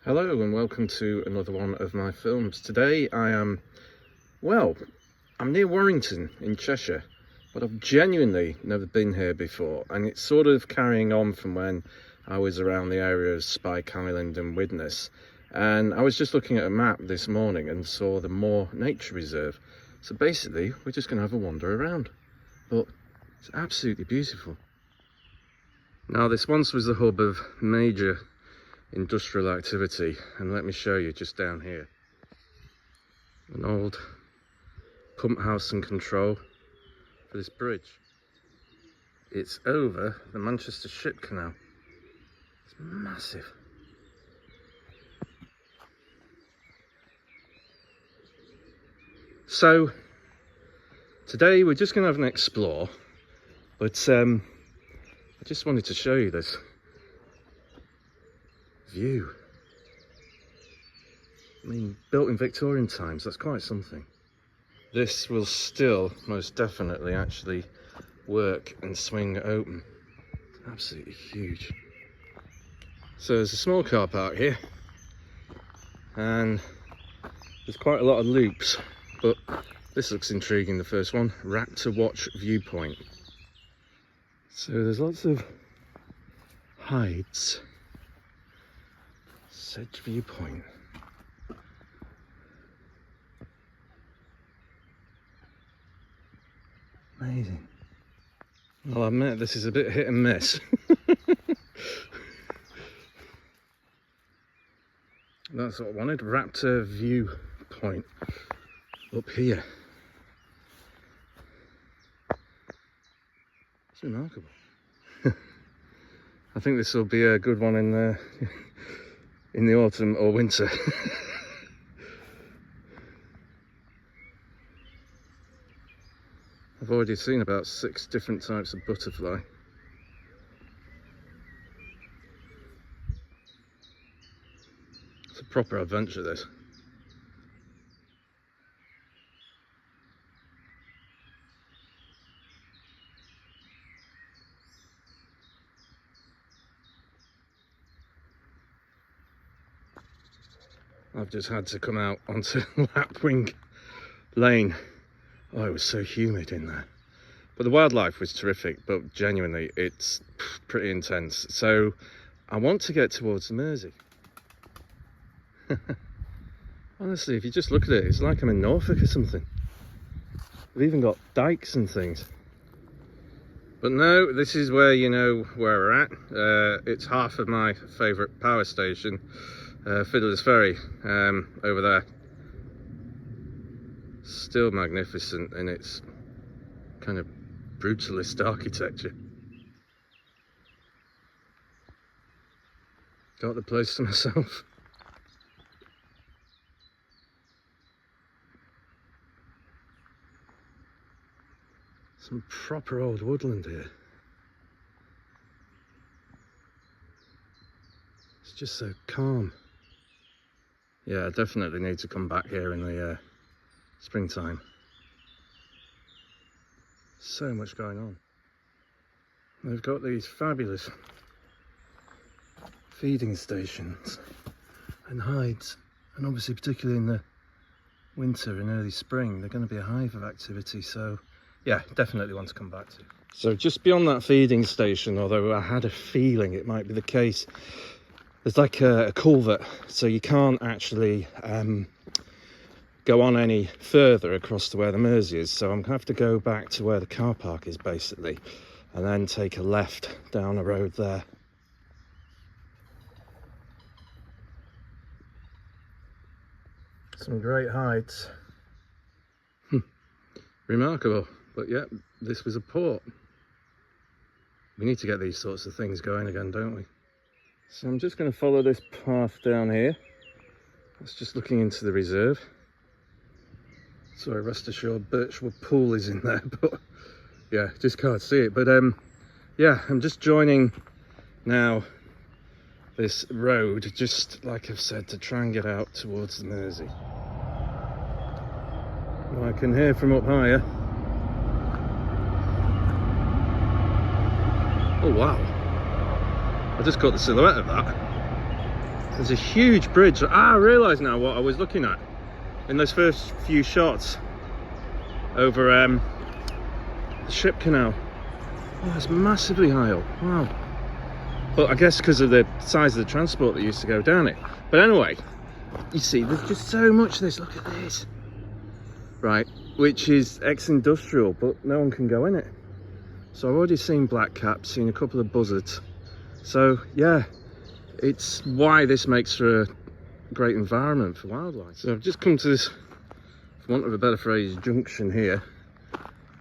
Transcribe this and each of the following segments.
Hello and welcome to another one of my films. Today I am, well, I'm near Warrington in Cheshire, but I've genuinely never been here before, and it's sort of carrying on from when I was around the area of Spine Island and Widnes I, and I was just looking at a map this morning and saw the Moor Nature Reserve. So basically we're just going to have a wander around, but it's absolutely beautiful. Now this once was the hub of major industrial activity, and let me show you just down here an old pump house and control for this bridge. It's over the Manchester Ship Canal. It's massive. So today we're just going to have an explore, but I just wanted to show you this view. I mean, built in Victorian times, that's quite something. This will still most definitely actually work and swing open. It's absolutely huge. So there's a small car park here, and there's quite a lot of loops, but this looks intriguing, the first one, Raptor Watch Viewpoint. So there's lots of hides. Sedge Viewpoint. Amazing. Well, I admit this is a bit hit and miss. That's what I wanted. Raptor Viewpoint up here. It's remarkable. I think this will be a good one in the autumn or winter. I've already seen about 6 different types of butterfly. It's a proper adventure, this. I've just had to come out onto Lapwing Lane. Oh, it was so humid in there. But the wildlife was terrific, but genuinely, it's pretty intense. So I want to get towards the Mersey. Honestly, if you just look at it, it's like I'm in Norfolk or something. We've even got dikes and things. But no, this is where you know where we're at. It's half of my favourite power station. Fiddler's Ferry over there. Still magnificent in its kind of brutalist architecture. Got the place to myself. Some proper old woodland here. It's just so calm. Yeah, I definitely need to come back here in the springtime. So much going on. They've got these fabulous feeding stations and hides, and obviously particularly in the winter and early spring they're going to be a hive of activity, so yeah, definitely want to come back to. So just beyond that feeding station, although I had a feeling it might be the case, there's like a culvert, so you can't actually go on any further across to where the Mersey is. So I'm going to have to go back to where the car park is basically, and then take a left down a road there. Some great hides. Remarkable. But yeah, this was a port. We need to get these sorts of things going again, don't we? So I'm just going to follow this path down here. That's just looking into the reserve. Sorry, rest assured Birchwood Pool is in there, but yeah, just can't see it. But yeah, I'm just joining now this road, just like I've said, to try and get out towards the Mersey. Well, I can hear from up higher. Oh wow, I just caught the silhouette of that. There's a huge bridge. I realise now what I was looking at in those first few shots over the ship canal. Oh, that's massively high up. Wow. But I guess because of the size of the transport that used to go down it. But anyway, you see, there's just so much of this. Look at this. Right, which is ex-industrial, but no one can go in it. So I've already seen blackcaps, seen a couple of buzzards. So yeah, it's why this makes for a great environment for wildlife. So I've just come to this, for want of a better phrase, junction here.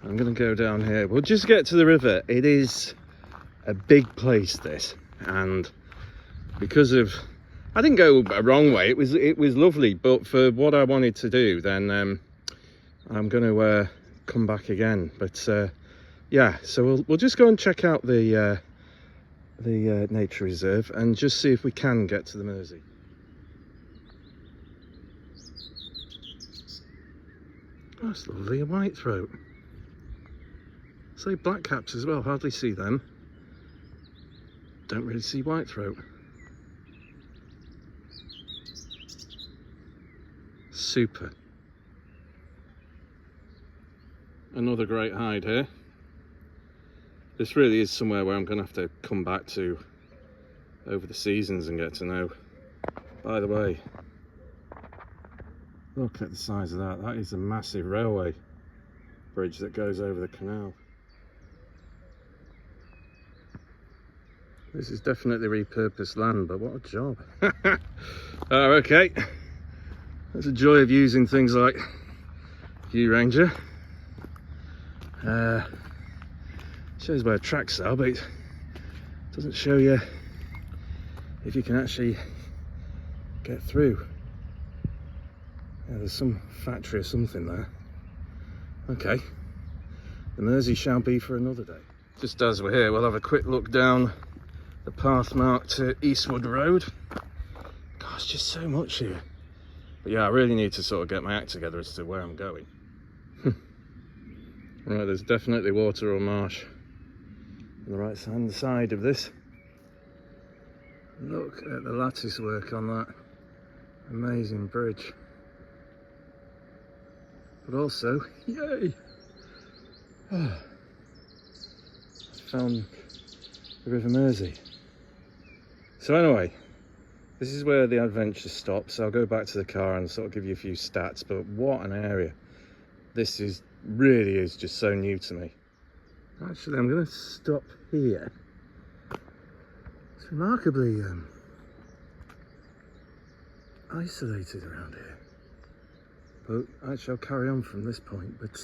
I'm going to go down here. We'll just get to the river. It is a big place, this, and because of, I didn't go a wrong way. It was lovely, but for what I wanted to do, then I'm going to come back again. But yeah, so we'll just go and check out the nature reserve and just see if we can get to the Mersey. Oh, that's lovely, a whitethroat. Say blackcaps as well, hardly see them. Don't really see whitethroat. Super. Another great hide here. This really is somewhere where I'm going to have to come back to over the seasons and get to know. By the way, look at the size of that. That is a massive railway bridge that goes over the canal. This is definitely repurposed land, but what a job. Oh, okay. That's a joy of using things like View Ranger. Shows where tracks are, but it doesn't show you if you can actually get through. Yeah, there's some factory or something there. Okay, the Mersey shall be for another day. Just as we're here, we'll have a quick look down the path marked to Eastwood Road. Gosh, just so much here. But yeah, I really need to sort of get my act together as to where I'm going. Right, there's definitely water or marsh on the right hand side of this. Look at the lattice work on that amazing bridge. But also, yay! Oh, found the River Mersey. So anyway, this is where the adventure stops. I'll go back to the car and sort of give you a few stats, but what an area. This really is just so new to me. Actually, I'm going to stop here. It's remarkably isolated around here. But actually, I'll carry on from this point. But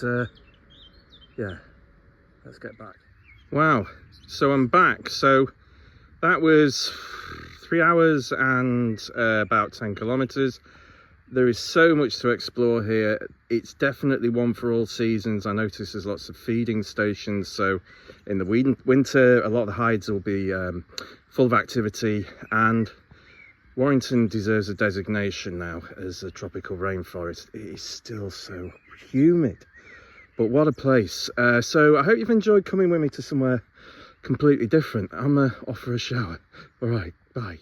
yeah, let's get back. Wow, so I'm back. So that was 3 hours and about 10 kilometers. There is so much to explore here. It's definitely one for all seasons. I notice there's lots of feeding stations. So in the winter, a lot of the hides will be full of activity, and Warrington deserves a designation now as a tropical rainforest. It is still so humid, but what a place. So I hope you've enjoyed coming with me to somewhere completely different. I'm off for a shower. All right, bye.